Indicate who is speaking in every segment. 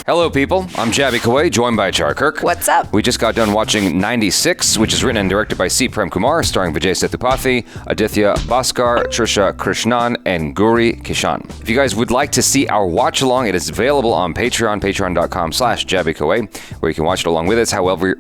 Speaker 1: Hello, people. I'm Jaby Koay, joined by Achara Kirk.
Speaker 2: What's up?
Speaker 1: We just got done watching 96, which is written and directed by Prem Kumar, starring Vijay Sethupathi, Aditya Bhaskar, Trisha, Krishnan, and Gauri Kishan. If you guys would like to see our watch along, it is available on Patreon, patreon.com/Jaby Koay, where you can watch it along with us. However,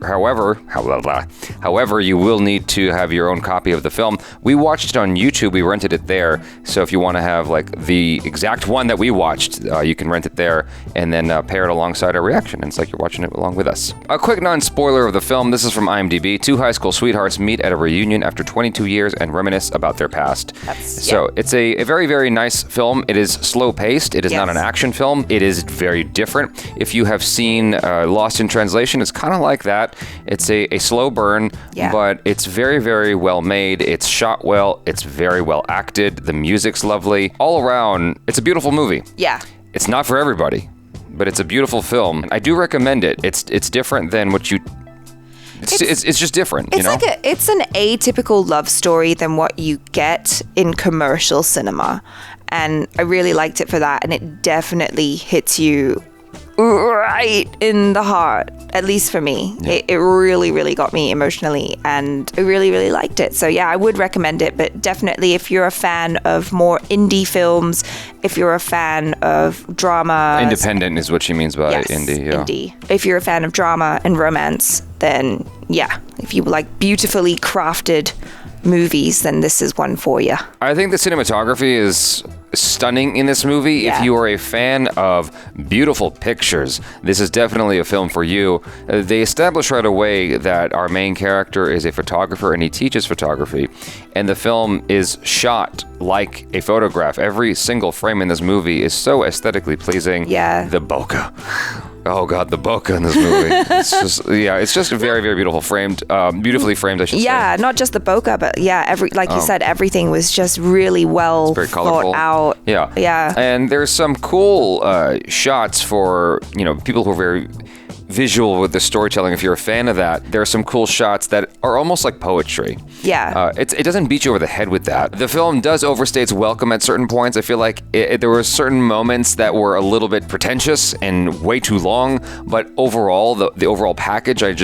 Speaker 1: you will need to have your own copy of the film. We watched it on YouTube. We rented it there. So if you want to have like the exact one that we watched, you can rent it there and then pair it alongside our reaction. And it's like you're watching it along with us. A quick non-spoiler of the film. This is from IMDb. Two high school sweethearts meet at a reunion after 22 years and reminisce about their past. So it's a very, very nice film. It is slow-paced. It is not an action film. It is very different. If you have seen Lost in Translation, it's kind of like that. It's a slow burn, but it's very, very well made. It's shot well. It's very well acted. The music's lovely. All around, it's a beautiful movie.
Speaker 2: Yeah.
Speaker 1: It's not for everybody, but it's a beautiful film. I do recommend it. It's different than what you... It's just different, you know?
Speaker 2: It's an atypical love story than what you get in commercial cinema. And I really liked it for that. And it definitely hits you right in the heart, at least for me. Yeah. It really, really got me emotionally, and I really, really liked it. So yeah, I would recommend it, but definitely if you're a fan of more indie films, if you're a fan of drama...
Speaker 1: Independent is what she means by indie. Yeah.
Speaker 2: Indie. If you're a fan of drama and romance, then yeah, if you like beautifully crafted movies, then this is one for you.
Speaker 1: I think the cinematography is stunning in this movie.
Speaker 2: Yeah.
Speaker 1: If you are a fan of beautiful pictures, this is definitely a film for you. They establish right away that our main character is a photographer and he teaches photography, and the film is shot like a photograph. Every single frame in this movie is so aesthetically pleasing.
Speaker 2: Yeah.
Speaker 1: The bokeh. Oh God, the bokeh in this movie. It's just very, very beautiful beautifully framed, I should say.
Speaker 2: Yeah, not just the bokeh, but you said, everything was just really well thought out.
Speaker 1: Yeah.
Speaker 2: Yeah.
Speaker 1: And there's some cool shots for, people who are very visual with the storytelling. If you're a fan of that, there are some cool shots that are almost like poetry.
Speaker 2: Yeah.
Speaker 1: It doesn't beat you over the head with that. The film does overstay its welcome at certain points. I feel like there were certain moments that were a little bit pretentious and way too long, but overall, the overall package, I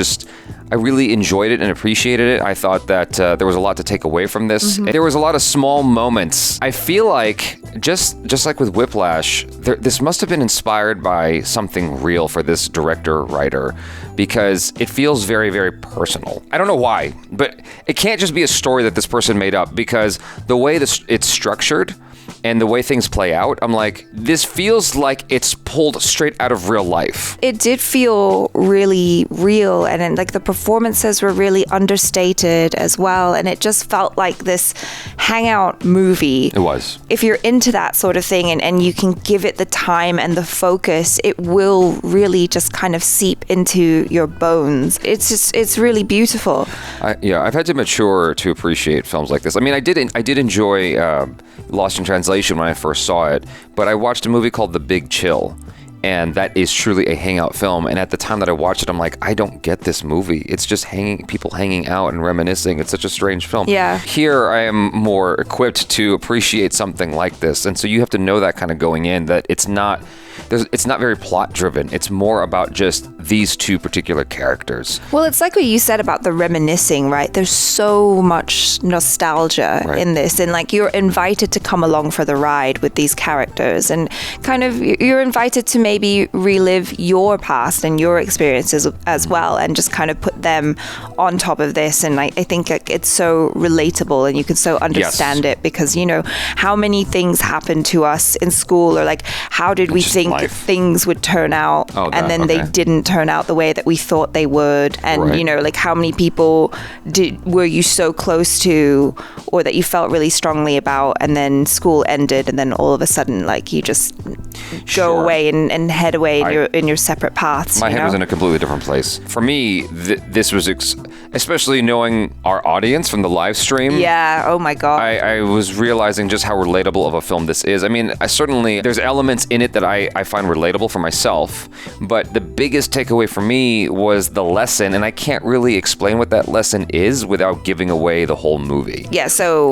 Speaker 1: really enjoyed it and appreciated it. I thought that there was a lot to take away from this. Mm-hmm. There was a lot of small moments. I feel like, just like with Whiplash, this must have been inspired by something real for this director-writer, because it feels very, very personal. I don't know why, but it can't just be a story that this person made up, because the way it's structured and the way things play out, I'm like, this feels like it's pulled straight out of real life.
Speaker 2: It did feel really real, and then, like, the performances were really understated as well, and it just felt like this hangout movie.
Speaker 1: It was.
Speaker 2: If you're into that sort of thing and you can give it the time and the focus, it will really just kind of seep into your bones. It's really beautiful.
Speaker 1: I've had to mature to appreciate films like this. I mean, I did enjoy Lost in Translation when I first saw it, but I watched a movie called The Big Chill, and that is truly a hangout film. And at the time that I watched it, I'm like, I don't get this movie. It's just people hanging out and reminiscing. It's such a strange film.
Speaker 2: Yeah.
Speaker 1: Here, I am more equipped to appreciate something like this, and so you have to know that kind of going in, that it's not very plot driven. It's more about just these two particular characters.
Speaker 2: Well, it's like what you said about the reminiscing, right? There's so much nostalgia in this, and like you're invited to come along for the ride with these characters, and kind of you're invited to maybe relive your past and your experiences as well, and just kind of put them on top of this. And I think it's so relatable, and you can so understand it, because how many things happened to us in school, or like how did we think things would turn out, and then they didn't turn out the way that we thought they would, and like how many people were you so close to, or that you felt really strongly about, and then school ended, and then all of a sudden like you just go away and head away in your separate paths.
Speaker 1: My head was in a completely different place. For me, this was especially knowing our audience from the live stream.
Speaker 2: Yeah, oh my God.
Speaker 1: I was realizing just how relatable of a film this is. I mean, there's elements in it that I find relatable for myself, but the biggest takeaway for me was the lesson, and I can't really explain what that lesson is without giving away the whole movie.
Speaker 2: Yeah, so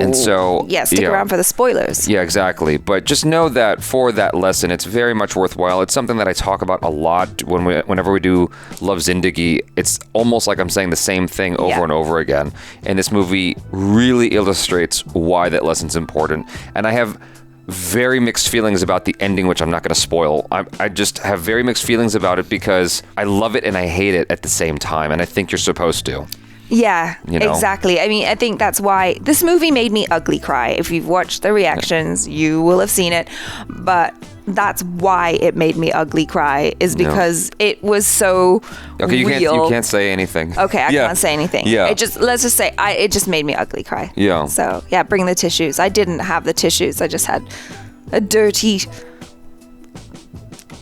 Speaker 2: stick around for the spoilers.
Speaker 1: Yeah, exactly. But just know that for that lesson, it's very much worthwhile. It's something that I talk about a lot whenever we do Love Zindagi. It's almost like I'm saying the same thing over and over again. And this movie really illustrates why that lesson's important. And I have very mixed feelings about the ending, which I'm not going to spoil. I just have very mixed feelings about it because I love it and I hate it at the same time. And I think you're supposed to.
Speaker 2: Yeah, exactly. I mean, I think that's why this movie made me ugly cry. If you've watched the reactions, you will have seen it. But that's why it made me ugly cry, is because it was so real.
Speaker 1: You can't say anything.
Speaker 2: Okay, I can't say anything.
Speaker 1: Yeah.
Speaker 2: Let's just say it just made me ugly cry.
Speaker 1: Yeah.
Speaker 2: So, yeah, bring the tissues. I didn't have the tissues. I just had a dirty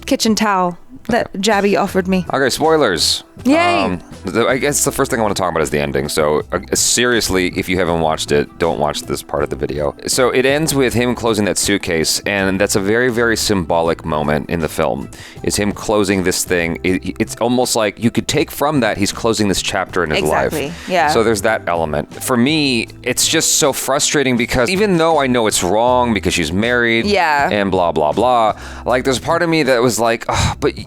Speaker 2: kitchen towel that Jaby offered me.
Speaker 1: Okay, spoilers.
Speaker 2: Yay!
Speaker 1: I guess the first thing I want to talk about is the ending. So seriously, if you haven't watched it, don't watch this part of the video. So it ends with him closing that suitcase, and that's a very, very symbolic moment in the film. Is him closing this thing. It's almost like you could take from that he's closing this chapter in his life.
Speaker 2: Exactly, yeah.
Speaker 1: So there's that element. For me, it's just so frustrating because even though I know it's wrong because she's married and blah, blah, blah, like there's part of me that was like, oh, but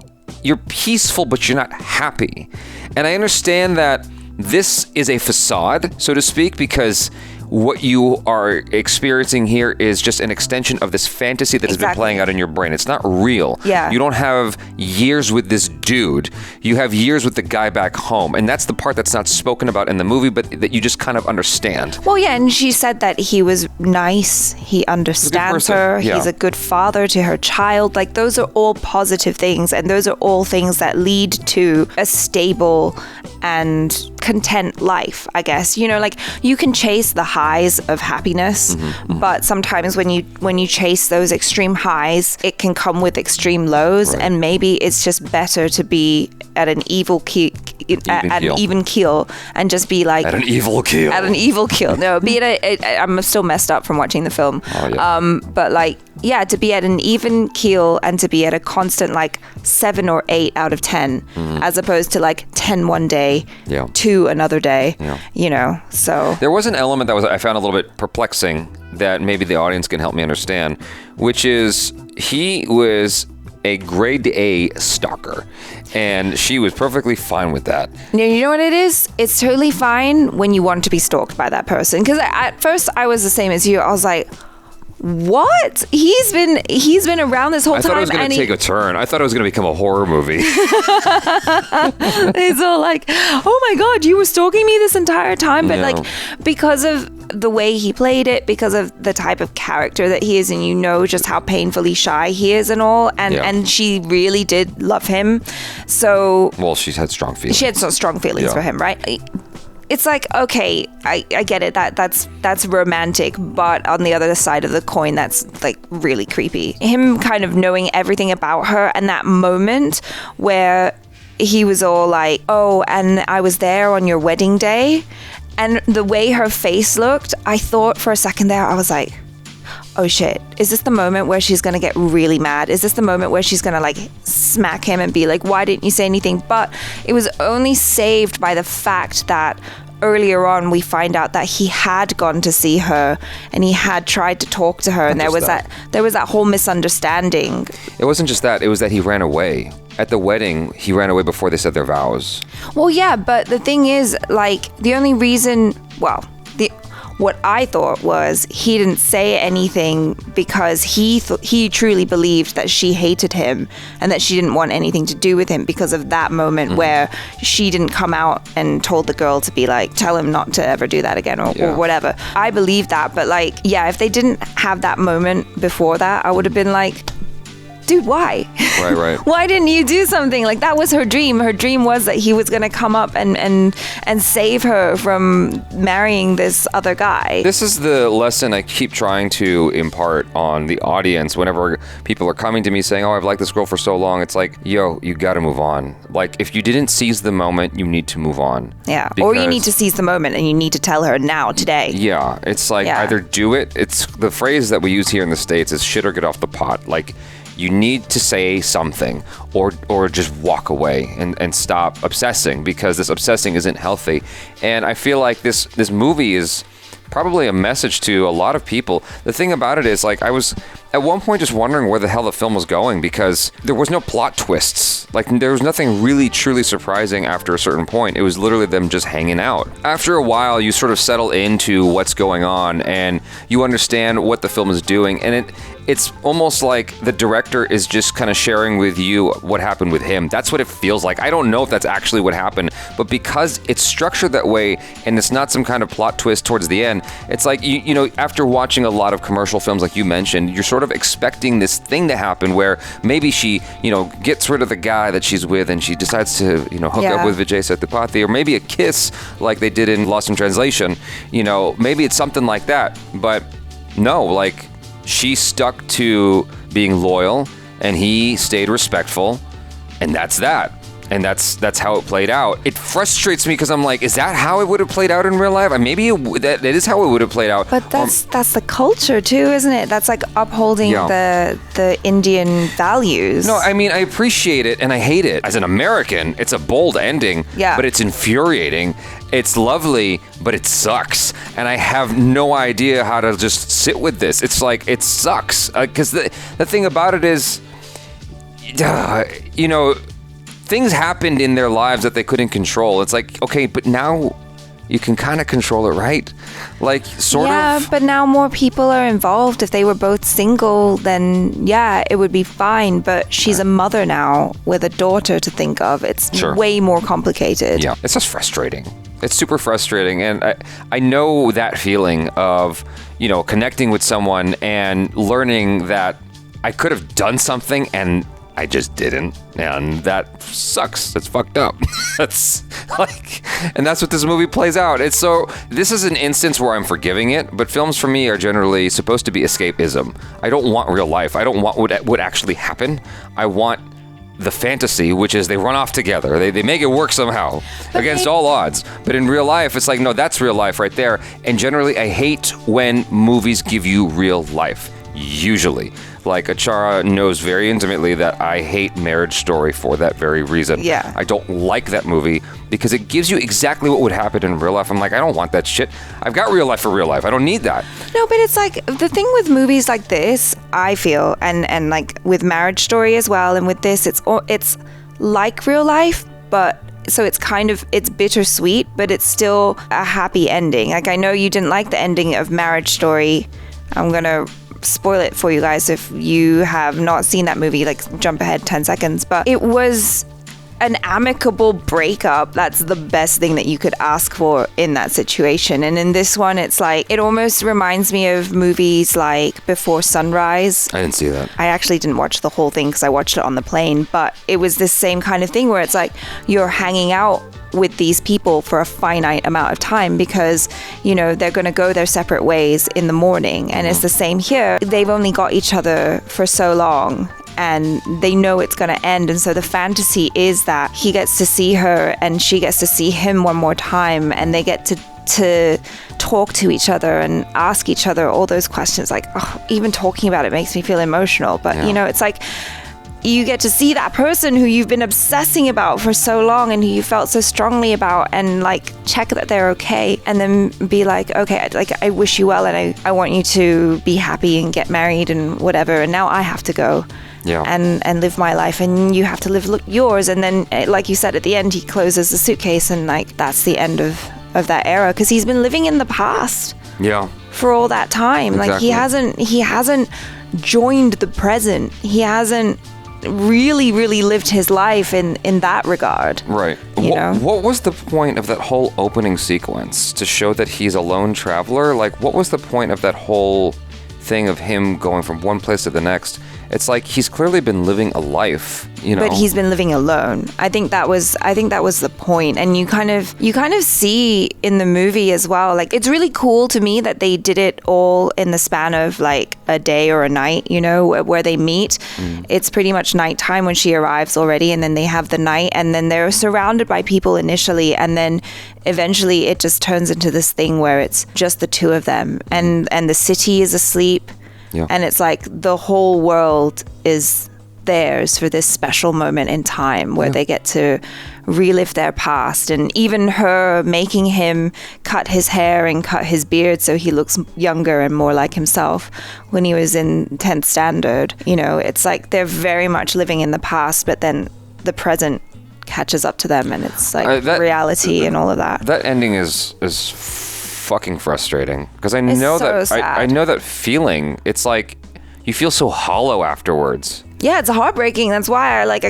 Speaker 1: you're peaceful, but you're not happy. And I understand that this is a facade, so to speak, because what you are experiencing here is just an extension of this fantasy that has been playing out in your brain. It's not real.
Speaker 2: Yeah.
Speaker 1: You don't have years with this dude. You have years with the guy back home. And that's the part that's not spoken about in the movie, but that you just kind of understand.
Speaker 2: Well, yeah, and she said that he was nice. He understands her.
Speaker 1: Yeah.
Speaker 2: He's a good father to her child. Like, those are all positive things. And those are all things that lead to a stable and content life, I guess. You know, like, you can chase the highs of happiness, but sometimes when you chase those extreme highs, it can come with extreme lows, and maybe it's just better to be at an even keel and just be like
Speaker 1: at an evil keel.
Speaker 2: No, be at I'm still messed up from watching the film. But like, yeah, to be at an even keel and to be at a constant like 7 or 8 out of 10, as opposed to like 10 one day, 2 another day. You know, so
Speaker 1: there was an element that I found a little bit perplexing that maybe the audience can help me understand, which is he was a grade A stalker, and she was perfectly fine with that.
Speaker 2: You know what it is? It's totally fine when you want to be stalked by that person. Because at first I was the same as you. I was like, what? He's been around this whole time.
Speaker 1: I thought it was going to take a turn. I thought it was going to become a horror movie.
Speaker 2: It's all like, oh my God, you were stalking me this entire time. But like, because of the way he played it, because of the type of character that he is, and you know just how painfully shy he is and all, and she really did love him. So,
Speaker 1: well, she's had strong feelings.
Speaker 2: She had so strong feelings for him, right? It's like, okay, I get it, that's romantic, but on the other side of the coin, that's like really creepy. Him kind of knowing everything about her, and that moment where he was all like, oh, and I was there on your wedding day, and the way her face looked, I thought for a second there, I was like, oh shit, is this the moment where she's gonna get really mad? Is this the moment where she's gonna like smack him and be like, why didn't you say anything? But it was only saved by the fact that earlier on we find out that he had gone to see her and he had tried to talk to her, and there was that whole misunderstanding. It
Speaker 1: wasn't just that, it was that he ran away. At the wedding, he ran away before they said their vows.
Speaker 2: Well, yeah, but the thing is, like, the only reason, what I thought was he didn't say anything because he truly believed that she hated him and that she didn't want anything to do with him because of that moment where she didn't come out and told the girl to be like, tell him not to ever do that again or whatever. I believe that, but like, yeah, if they didn't have that moment before that, I would have been like, dude, why?
Speaker 1: Right.
Speaker 2: Why didn't you do something? Like, that was her dream. Her dream was that he was going to come up and save her from marrying this other guy.
Speaker 1: This is the lesson I keep trying to impart on the audience whenever people are coming to me saying, oh, I've liked this girl for so long. It's like, yo, you got to move on. Like, if you didn't seize the moment, you need to move on.
Speaker 2: Yeah. Or you need to seize the moment and you need to tell her now, today.
Speaker 1: Yeah. It's like, either do it. It's the phrase that we use here in the States is shit or get off the pot. Like, you need to say something or just walk away and stop obsessing, because this obsessing isn't healthy. And I feel like this movie is probably a message to a lot of people. The thing about it is, like, I was at one point just wondering where the hell the film was going, because there was no plot twists. Like, there was nothing really truly surprising after a certain point. It was literally them just hanging out. After a while, you sort of settle into what's going on and you understand what the film is doing, and it's almost like the director is just kind of sharing with you what happened with him. That's what it feels like. I don't know if that's actually what happened, but because it's structured that way and it's not some kind of plot twist towards the end, it's like, you know, after watching a lot of commercial films like you mentioned, you're sort of expecting this thing to happen where maybe she, you know, gets rid of the guy that she's with and she decides to, you know, hook up with Vijay Sethupathi, or maybe a kiss like they did in Lost in Translation. You know, maybe it's something like that, but no, like, she stuck to being loyal and he stayed respectful, and that's that. And that's how it played out. It frustrates me because I'm like, is that how it would have played out in real life? Maybe that is how it would have played out.
Speaker 2: But that's the culture too, isn't it? That's like upholding the Indian values.
Speaker 1: No, I mean, I appreciate it and I hate it. As an American, it's a bold ending, but it's infuriating. It's lovely, but it sucks. And I have no idea how to just sit with this. It's like, it sucks. Because the thing about it is, you know, things happened in their lives that they couldn't control. It's like, okay, but now you can kind of control it, right? Like, sort of.
Speaker 2: Yeah, but now more people are involved. If they were both single, then it would be fine. But she's a mother now with a daughter to think of. It's way more complicated.
Speaker 1: Yeah, it's just frustrating. It's super frustrating. And I know that feeling of, you know, connecting with someone and learning that I could have done something and I just didn't, and that sucks. That's fucked up. That's like, and that's what this movie plays out. It's so, this is an instance where I'm forgiving it, but films for me are generally supposed to be escapism. I don't want real life. I don't want what actually happened. I want the fantasy, which is they run off together. They make it work somehow against all odds. But in real life, it's like, no, that's real life right there. And generally, I hate when movies give you real life. Usually. Like, Achara knows very intimately that I hate Marriage Story for that very reason.
Speaker 2: Yeah.
Speaker 1: I don't like that movie because it gives you exactly what would happen in real life. I'm like, I don't want that shit. I've got real life for real life. I don't need that.
Speaker 2: No, but it's like, the thing with movies like this, I feel, and like with Marriage Story as well, and with this, it's like real life, but so it's kind of, it's bittersweet, but it's still a happy ending. Like, I know you didn't like the ending of Marriage Story. I'm gonna spoil it for you guys if you have not seen that movie. Like, jump ahead 10 seconds. But it was an amicable breakup. That's the best thing that you could ask for in that situation. And in this one, it's like, it almost reminds me of movies like Before Sunrise.
Speaker 1: I didn't see that.
Speaker 2: I actually didn't watch the whole thing because I watched it on the plane, but it was this same kind of thing where it's like, you're hanging out with these people for a finite amount of time because, you know, they're going to go their separate ways in the morning. And it's the same here. They've only got each other for so long and they know it's going to end. And so the fantasy is that he gets to see her and she gets to see him one more time, and they get to talk to each other and ask each other all those questions. Like, even talking about it makes me feel emotional. But, you know, it's like, you get to see that person who you've been obsessing about for so long and who you felt so strongly about, and like, check that they're okay, and then be like, okay, like, I wish you well and I want you to be happy and get married and whatever, and now I have to go and live my life and you have to live yours. And then, like you said, at the end he closes the suitcase, and like, that's the end of that era, because he's been living in the past for all that time.
Speaker 1: Exactly.
Speaker 2: Like, he hasn't joined the present. He hasn't really lived his life in that regard.
Speaker 1: Right. What was the point of that whole opening sequence? To show that he's a lone traveler? Like, what was the point of that whole thing of him going from one place to the next it's like he's clearly been living a life, you know.
Speaker 2: But he's been living alone. I think that was the point. And you kind of see in the movie as well, like, it's really cool to me that they did it all in the span of like a day or a night, you know, where they meet. It's pretty much nighttime when she arrives already, and then they have the night, and then they're surrounded by people initially, and then eventually it just turns into this thing where it's just the two of them, and the city is asleep.
Speaker 1: Yeah.
Speaker 2: And it's like the whole world is theirs for this special moment in time where they get to relive their past. And even her making him cut his hair and cut his beard so he looks younger and more like himself when he was in 10th standard. You know, it's like they're very much living in the past, but then the present catches up to them, and it's like reality and all of that.
Speaker 1: That ending is fucking frustrating, because I know I know that feeling. It's like you feel so hollow afterwards.
Speaker 2: Yeah, it's heartbreaking. That's why I like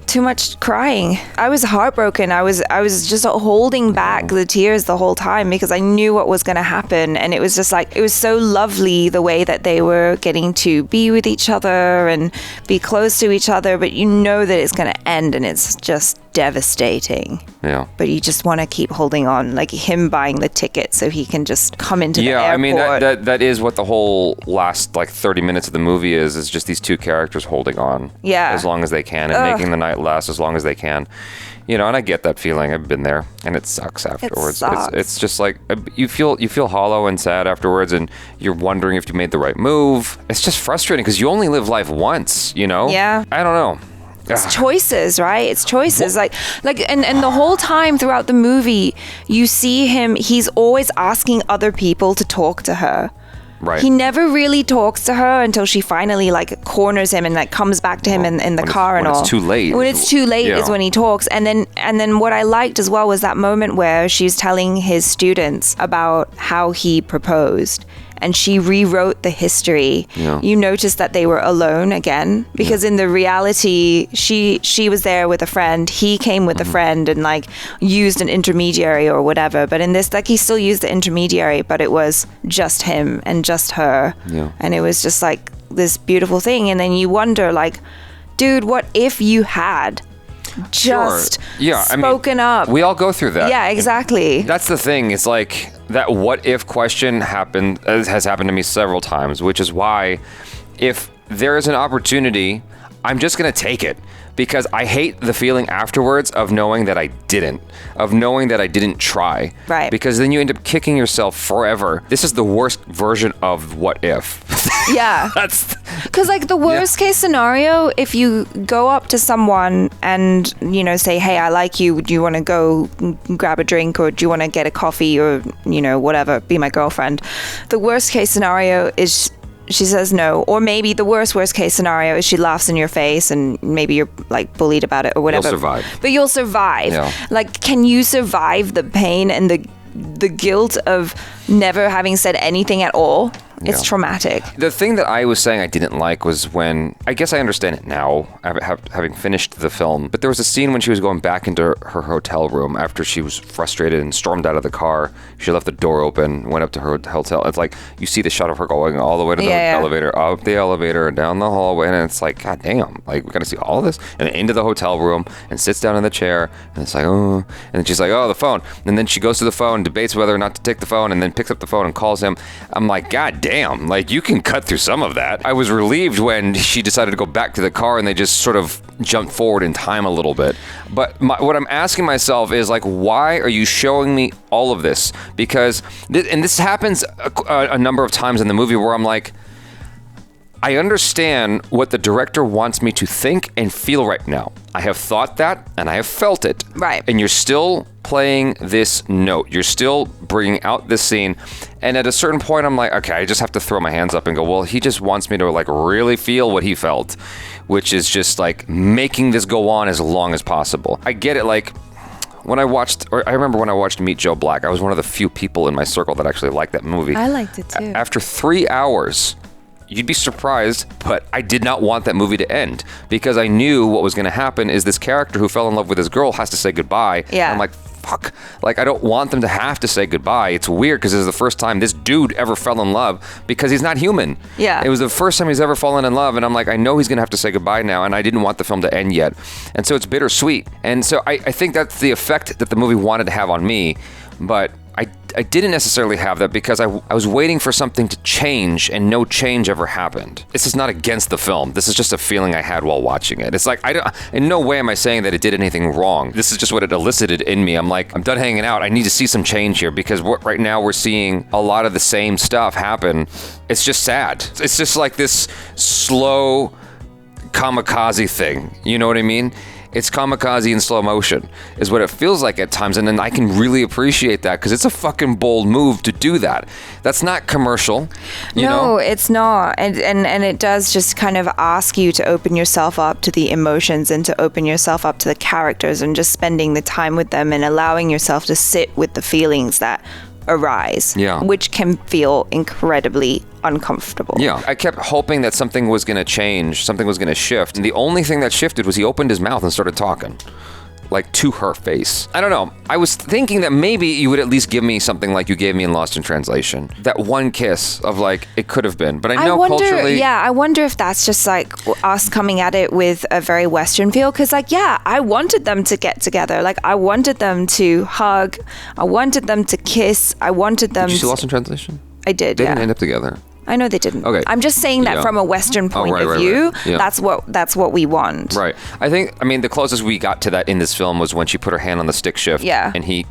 Speaker 2: too much crying. I was heartbroken. I was just holding back the tears the whole time because I knew what was going to happen, and it was just like, it was so lovely the way that they were getting to be with each other and be close to each other, but you know that it's going to end, and it's just devastating.
Speaker 1: Yeah.
Speaker 2: But you just want to keep holding on, like him buying the ticket so he can just come into the airport.
Speaker 1: Yeah, I mean, that is what the whole last like 30 minutes of the movie is just these two characters holding on as long as they can and making the night last as long as they can. You know, and I get that feeling. I've been there, and it sucks afterwards.
Speaker 2: It sucks.
Speaker 1: It's just like you feel hollow and sad afterwards, and you're wondering if you made the right move. It's just frustrating because you only live life once, you know?
Speaker 2: Yeah.
Speaker 1: I don't know.
Speaker 2: It's choices, right? It's choices. Like, and the whole time throughout the movie, you see him, he's always asking other people to talk to her.
Speaker 1: Right.
Speaker 2: He never really talks to her until she finally like corners him and like comes back to him in the car and all.
Speaker 1: When it's too late.
Speaker 2: When it's too late is when he talks. And then what I liked as well was that moment where she's telling his students about how he proposed. And she rewrote the history. Yeah. You notice that they were alone again, because in the reality, she was there with a friend. He came with a friend and like used an intermediary or whatever. But in this, like, he still used the intermediary, but it was just him and just her. Yeah. And it was just like this beautiful thing. And then you wonder, like, dude, what if you had just spoken up?
Speaker 1: We all go through that.
Speaker 2: Yeah, exactly.
Speaker 1: That's the thing. It's like that what if question has happened to me several times, which is why if there is an opportunity, I'm just going to take it, because I hate the feeling afterwards of knowing that I didn't try.
Speaker 2: Right.
Speaker 1: Because then you end up kicking yourself forever. This is the worst version of what if.
Speaker 2: Yeah. Because like the worst case scenario, if you go up to someone and, you know, say, hey, I like you. Do you want to go grab a drink, or do you want to get a coffee, or, you know, whatever, be my girlfriend? The worst case scenario is she says no, or maybe the worst case scenario is she laughs in your face and maybe you're like bullied about it or whatever.
Speaker 1: You'll survive.
Speaker 2: But you'll survive. Yeah. Like, can you survive the pain and the guilt of never having said anything at all? It's traumatic.
Speaker 1: The thing that I was saying I didn't like was when, I guess I understand it now, having finished the film, but there was a scene when she was going back into her hotel room after she was frustrated and stormed out of the car. She left the door open, went up to her hotel. It's like, you see the shot of her going all the way to the elevator, up the elevator, and down the hallway, and it's like, God damn, like, we gotta see all of this? And into the hotel room, and sits down in the chair, and it's like, oh, and then she's like, oh, the phone. And then she goes to the phone, debates whether or not to take the phone, and then picks up the phone and calls him. I'm like, God damn, like, you can cut through some of that. I was relieved when she decided to go back to the car and they just sort of jumped forward in time a little bit. But what I'm asking myself is, like, why are you showing me all of this? Because, and this happens a number of times in the movie where I'm like, I understand what the director wants me to think and feel right now. I have thought that and I have felt it.
Speaker 2: Right.
Speaker 1: And you're still playing this note. You're still bringing out this scene. And at a certain point, I'm like, okay, I just have to throw my hands up and go, well, he just wants me to like really feel what he felt, which is just like making this go on as long as possible. I get it. Like, I remember when I watched Meet Joe Black, I was one of the few people in my circle that actually liked that movie.
Speaker 2: I liked it too.
Speaker 1: After 3 hours, you'd be surprised, but I did not want that movie to end because I knew what was going to happen is this character who fell in love with this girl has to say goodbye.
Speaker 2: Yeah.
Speaker 1: I'm like, fuck. Like, I don't want them to have to say goodbye. It's weird because this is the first time this dude ever fell in love because he's not human.
Speaker 2: Yeah.
Speaker 1: It was the first time he's ever fallen in love, and I'm like, I know he's going to have to say goodbye now, and I didn't want the film to end yet. And so it's bittersweet. And so I think that's the effect that the movie wanted to have on me, but I didn't necessarily have that because I was waiting for something to change and no change ever happened. This is not against the film. This is just a feeling I had while watching it. It's like, in no way am I saying that it did anything wrong. This is just what it elicited in me. I'm like, I'm done hanging out. I need to see some change here because right now we're seeing a lot of the same stuff happen. It's just sad. It's just like this slow kamikaze thing. You know what I mean? It's kamikaze in slow motion is what it feels like at times. And then I can really appreciate that because it's a fucking bold move to do that. That's not commercial. You know?
Speaker 2: It's not. And it does just kind of ask you to open yourself up to the emotions and to open yourself up to the characters and just spending the time with them and allowing yourself to sit with the feelings that arise, which can feel incredibly uncomfortable.
Speaker 1: Yeah, I kept hoping that something was going to change, something was going to shift. And the only thing that shifted was he opened his mouth and started talking. Like to her face. I don't know. I was thinking that maybe you would at least give me something like you gave me in Lost in Translation. That one kiss of like, it could have been. But I know culturally...
Speaker 2: Yeah, I wonder if that's just like us coming at it with a very Western feel. Because like, yeah, I wanted them to get together. Like, I wanted them to hug. I wanted them to kiss. I wanted them
Speaker 1: Did you see Lost in Translation?
Speaker 2: I did,
Speaker 1: They didn't end up together.
Speaker 2: I know they didn't.
Speaker 1: Okay.
Speaker 2: I'm just saying that from a Western point of view, that's what we want.
Speaker 1: Right. I mean, the closest we got to that in this film was when she put her hand on the stick shift.
Speaker 2: Yeah.
Speaker 1: And he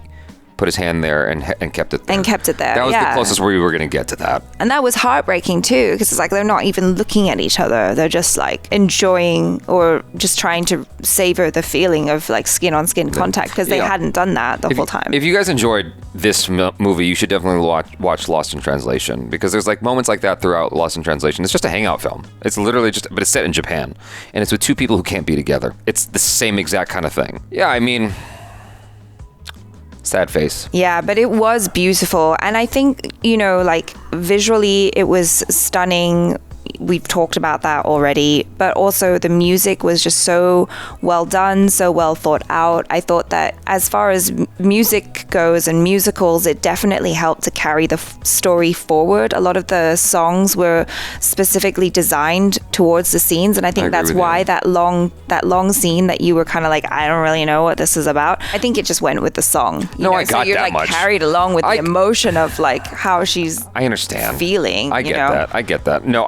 Speaker 1: put his hand there and kept it there.
Speaker 2: And kept it there.
Speaker 1: That was the closest we were going to get to that.
Speaker 2: And that was heartbreaking too, because it's like they're not even looking at each other. They're just like enjoying or just trying to savor the feeling of like skin on skin contact because they hadn't done that the whole time.
Speaker 1: If you guys enjoyed this movie, you should definitely watch Lost in Translation because there's like moments like that throughout Lost in Translation. It's just a hangout film. It's literally but it's set in Japan and it's with two people who can't be together. It's the same exact kind of thing. Yeah, I mean... Sad face.
Speaker 2: Yeah, but it was beautiful. And I think, like visually it was stunning. We've talked about that already, but also the music was just so well done, so well thought out. I thought that as far as music goes and musicals, it definitely helped to carry the story forward. A lot of the songs were specifically designed towards the scenes, and I think that's why that long scene that you were kind of like, I don't really know what this is about. I think it just went with the song.
Speaker 1: I got that much.
Speaker 2: Carried along with the emotion of like how she's
Speaker 1: I understand.
Speaker 2: feeling.
Speaker 1: I get that. No,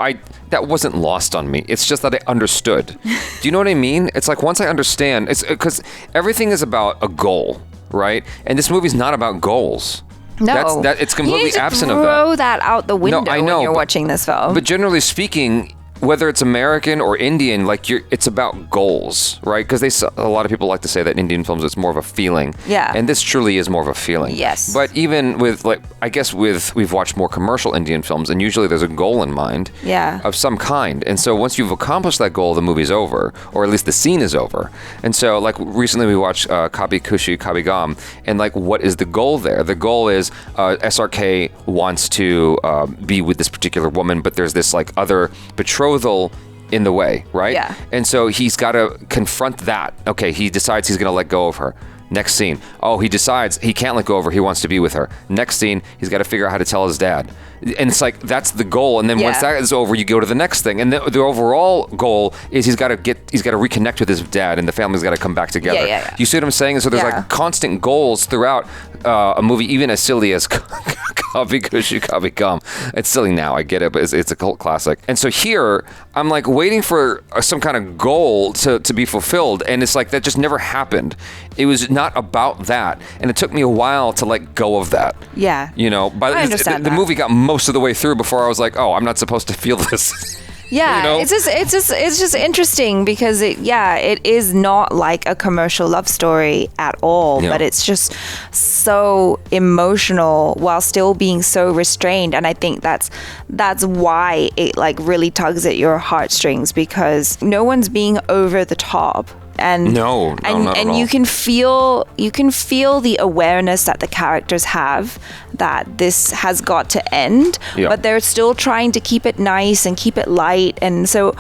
Speaker 1: that wasn't lost on me. It's just that I understood. Do you know what I mean? It's like once I understand, it's because everything is about a goal, right? And this movie's not about goals.
Speaker 2: No.
Speaker 1: It's completely absent of that.
Speaker 2: Throw that out the window when you're watching this film.
Speaker 1: But generally speaking, whether it's American or Indian, like it's about goals, right? Because a lot of people like to say that Indian films, it's more of a feeling.
Speaker 2: Yeah.
Speaker 1: And this truly is more of a feeling.
Speaker 2: Yes.
Speaker 1: But even with we've watched more commercial Indian films, and usually there's a goal in mind.
Speaker 2: Yeah.
Speaker 1: Of some kind. And so once you've accomplished that goal, the movie's over, or at least the scene is over. And so like recently we watched Kabhi Khushi Kabhie Gham, and like what is the goal there? The goal is SRK wants to be with this particular woman, but there's this like other betrothal in the way, right?
Speaker 2: Yeah.
Speaker 1: And so he's got to confront that. Okay, he decides he's going to let go of her. Next scene. Oh, he decides he can't let go of her. He wants to be with her. Next scene, he's got to figure out how to tell his dad. And it's like, that's the goal. And then once that is over, you go to the next thing. And the overall goal is he's got to reconnect with his dad, and the family's got to come back together.
Speaker 2: Yeah.
Speaker 1: You see what I'm saying? And so there's like constant goals throughout a movie, even as silly as Kabhi Khushi Kabhie Gham. It's silly now, I get it, but it's a cult classic. And so here, I'm like waiting for some kind of goal to be fulfilled, and it's like that just never happened. It was not about that, and it took me a while to let go of that.
Speaker 2: Yeah.
Speaker 1: But
Speaker 2: I understand
Speaker 1: the movie got most of the way through before I was like, oh, I'm not supposed to feel this.
Speaker 2: Yeah, it's just interesting because it is not like a commercial love story at all, but it's just so emotional while still being so restrained, and I think that's why it like really tugs at your heartstrings because no one's being over the top. and
Speaker 1: not at all.
Speaker 2: you can feel the awareness that the characters have that this has got to end, but they're still trying to keep it nice and keep it light, and so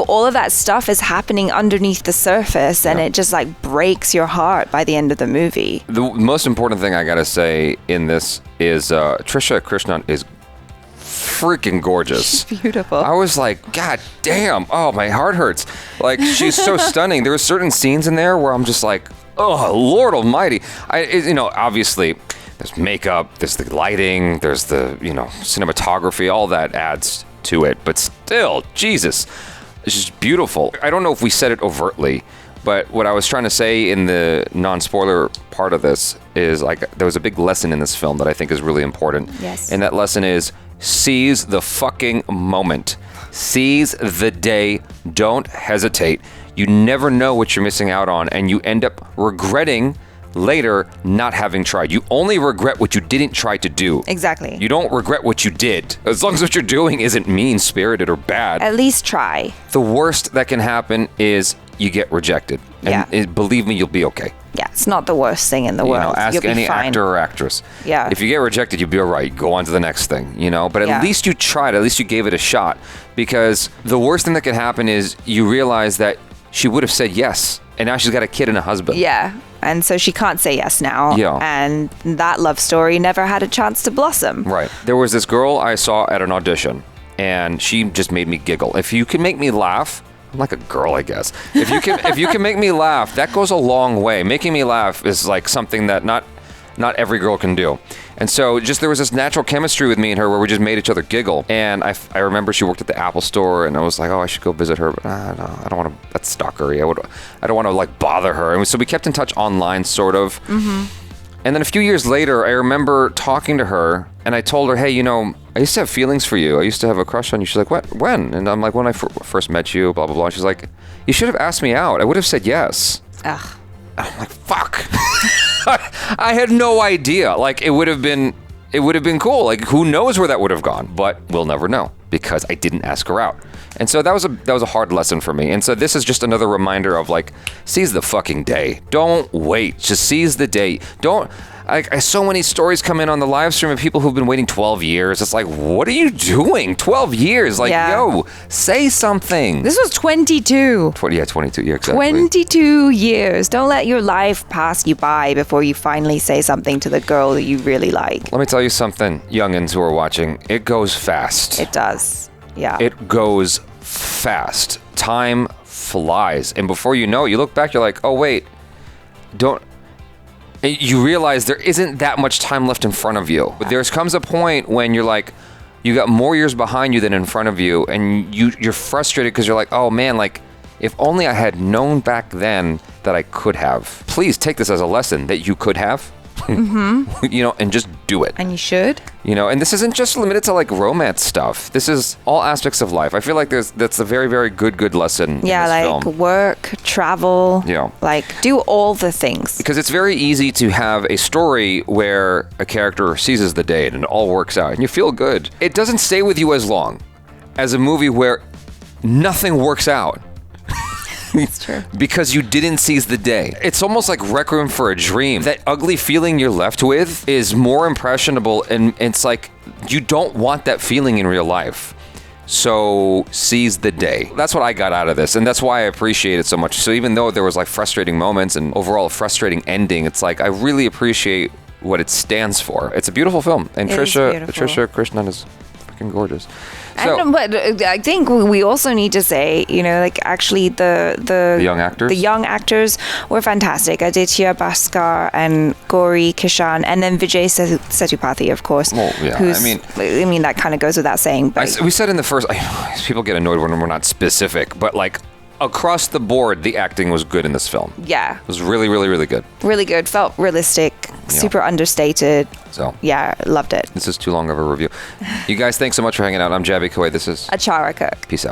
Speaker 2: all of that stuff is happening underneath the surface, and it just like breaks your heart by the end of the movie.
Speaker 1: The most important thing I gotta say in this is Trisha Krishnan is freaking gorgeous.
Speaker 2: She's beautiful. I
Speaker 1: was like, God damn, oh, my heart hurts. Like, she's so stunning. There were certain scenes in there where I'm just like, oh, Lord almighty. Obviously, there's makeup, there's the lighting, there's the, cinematography, all that adds to it. But still, Jesus, it's just beautiful. I don't know if we said it overtly, but what I was trying to say in the non-spoiler part of this is, like, there was a big lesson in this film that I think is really important.
Speaker 2: Yes.
Speaker 1: And that lesson is, seize the fucking moment. Seize the day. Don't hesitate. You never know what you're missing out on, and you end up regretting later not having tried. You only regret what you didn't try to do.
Speaker 2: Exactly.
Speaker 1: You don't regret what you did. As long as what you're doing isn't mean-spirited or bad.
Speaker 2: At least try.
Speaker 1: The worst that can happen is you get rejected. And believe me, you'll be okay.
Speaker 2: Yeah, it's not the worst thing in the world.
Speaker 1: Ask any actor or actress.
Speaker 2: Yeah.
Speaker 1: If you get rejected, you'll be all right. Go on to the next thing, But at least you tried. At least you gave it a shot. Because the worst thing that can happen is you realize that she would have said yes. And now she's got a kid and a husband.
Speaker 2: Yeah. And so she can't say yes now.
Speaker 1: Yeah.
Speaker 2: And that love story never had a chance to blossom.
Speaker 1: Right. There was this girl I saw at an audition, and she just made me giggle. If you can make me laugh, I'm like a girl, I guess. If you can make me laugh, that goes a long way. Making me laugh is like something that not every girl can do. And so there was this natural chemistry with me and her where we just made each other giggle. And I remember she worked at the Apple store, and I was like, oh, I should go visit her, but no, I don't want to. That's stalkery. I don't want to like bother her. And so we kept in touch online, sort of. Mm-hmm. And then a few years later, I remember talking to her, and I told her, hey, I used to have feelings for you. I used to have a crush on you. She's like, what? When? And I'm like, when I first met you, blah, blah, blah. She's like, you should have asked me out. I would have said yes.
Speaker 2: Ugh.
Speaker 1: I'm like, fuck. I had no idea. Like, it would have been cool. Like, who knows where that would have gone? But we'll never know because I didn't ask her out. And so that was a hard lesson for me. And so this is just another reminder of like, seize the fucking day. Don't wait. Just seize the day. So many stories come in on the live stream of people who've been waiting 12 years. It's like, what are you doing? 12 years. Like, yo, say something.
Speaker 2: This was 22.
Speaker 1: 22 years. Exactly.
Speaker 2: 22 years. Don't let your life pass you by before you finally say something to the girl that you really like.
Speaker 1: Let me tell you something, youngins who are watching. It goes fast.
Speaker 2: It does. Yeah.
Speaker 1: It goes fast. Time flies. And before you know it, you look back, you're like, oh, wait, you realize there isn't that much time left in front of you. But there comes a point when you're like, you got more years behind you than in front of you, and you're frustrated because you're like, oh man, like, if only I had known back then that I could have. Please take this as a lesson that you could have. Mm-hmm. And just do it.
Speaker 2: And you should.
Speaker 1: And this isn't just limited to like romance stuff. This is all aspects of life. I feel like that's a very, very good lesson in this
Speaker 2: like
Speaker 1: film.
Speaker 2: Work, travel.
Speaker 1: Yeah.
Speaker 2: Like do all the things.
Speaker 1: Because it's very easy to have a story where a character seizes the day and it all works out and you feel good. It doesn't stay with you as long as a movie where nothing works out.
Speaker 2: It's true.
Speaker 1: Because you didn't seize the day. It's almost like Requiem for a Dream. That ugly feeling you're left with is more impressionable, and it's like you don't want that feeling in real life. So seize the day. That's what I got out of this, and that's why I appreciate it so much. So even though there was like frustrating moments and overall a frustrating ending, it's like I really appreciate what it stands for. It's a beautiful film, and Trisha Krishnan is fucking gorgeous. So,
Speaker 2: but I think we also need to say, actually the young actors were fantastic. Aditya Bhaskar and Gauri Kishan, and then Vijay Sethupathi, of course.
Speaker 1: Well, yeah.
Speaker 2: I mean, that kind of goes without saying. But
Speaker 1: we said in the first, people get annoyed when we're not specific, but like across the board, the acting was good in this film.
Speaker 2: Yeah.
Speaker 1: It was really, really, really good.
Speaker 2: Really good. Felt realistic, super understated.
Speaker 1: So
Speaker 2: yeah, loved it.
Speaker 1: This is too long of a review. You guys, thanks so much for hanging out. I'm Jaby Koay. This is
Speaker 2: Achara Kirk.
Speaker 1: Peace out.